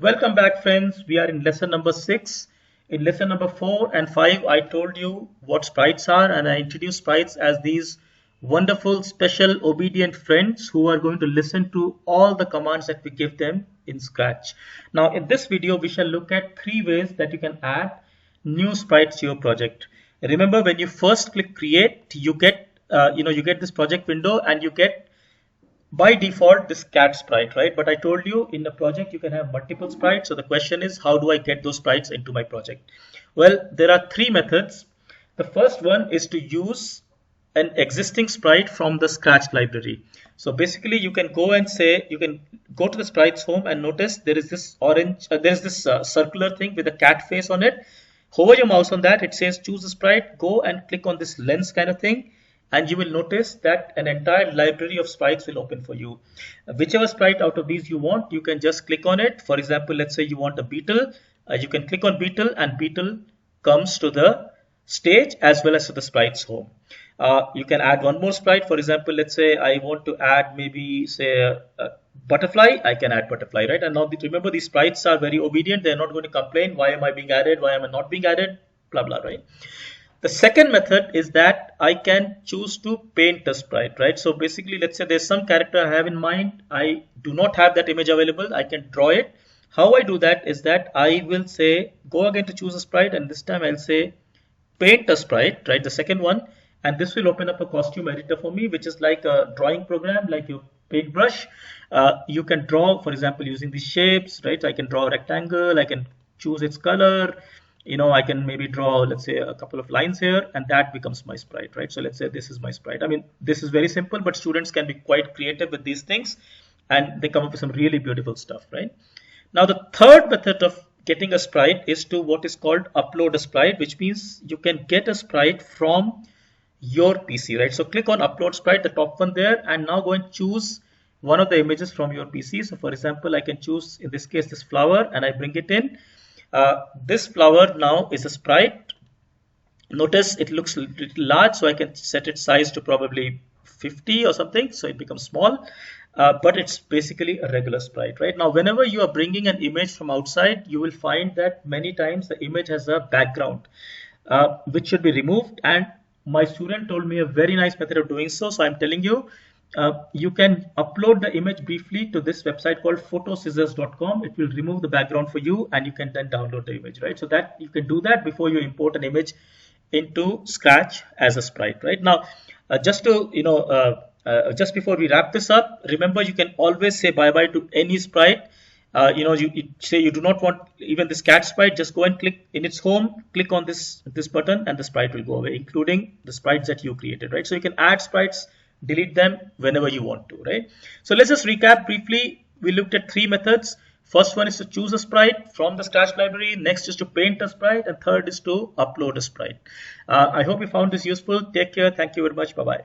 Welcome back, friends. We are in lesson number 6. In lesson number 4 and 5, I told you what sprites are, and I introduced sprites as these wonderful, special, obedient friends who are going to listen to all the commands that we give them in Scratch. Now, in this video, we shall look at 3 ways that you can add new sprites to your project. Remember, when you first click Create, you get you get this project window, and you get by default this cat sprite, right? But I told you in the project you can have multiple sprites. So the question is, how do I get those sprites into my project? Well, there are 3 methods. The first one is to use an existing sprite from the Scratch library. So basically you can go and say, you can go to the sprites home and notice there is this orange, there is this circular thing with a cat face on it. Hover your mouse on that, it says choose a sprite, go and click on this lens kind of thing, and you will notice that an entire library of sprites will open for you. Whichever sprite out of these you want, you can just click on it. For example, let's say you want a beetle, you can click on beetle, and beetle comes to the stage as well as to the sprites home. You can add one more sprite. For example, let's say I want to add maybe say a butterfly. I can add butterfly, right? And now remember, these sprites are very obedient. They're not going to complain, why am I being added, why am I not being added, blah blah, right? The second method is that I can choose to paint a sprite, right? So basically, let's say there's some character I have in mind. I do not have that image available. I can draw it. How I do that is that I will say, go again to choose a sprite, and this time I'll say paint a sprite, right? The second one, and this will open up a costume editor for me, which is like a drawing program, like your paintbrush. You can draw, for example, using these shapes, right? I can draw a rectangle. I can choose its color. I can maybe draw, let's say, a couple of lines here, and that becomes my sprite, right? So let's say this is my sprite. I mean, this is very simple, but students can be quite creative with these things, and they come up with some really beautiful stuff, right? Now, the third method of getting a sprite is to what is called upload a sprite, which means you can get a sprite from your PC, right? So click on upload sprite, the top one there, and now go and choose one of the images from your PC. So for example, I can choose, in this case, this flower, and I bring it in. This flower now is a sprite. Notice it looks a little large, so I can set its size to probably 50 or something, so it becomes small. But it's basically a regular sprite, right? Now, whenever you are bringing an image from outside, you will find that many times the image has a background, which should be removed. And my student told me a very nice method of doing so. So I'm telling you, you can upload the image briefly to this website called photoscissors.com. It will remove the background for you, and you can then download the image, right? So that you can do that before you import an image into Scratch as a sprite, right? Now, just to just before we wrap this up, remember, you can always say bye-bye to any sprite. You say you do not want even this cat sprite, just go and click in its home, click on this button, and the sprite will go away, including the sprites that you created, right? So you can add sprites, delete them whenever you want to, right? So let's just recap briefly. We looked at 3 methods. First one is to choose a sprite from the Scratch library. Next is to paint a sprite, and third is to upload a sprite. I hope you found this useful. Take care. Thank you very much. Bye bye.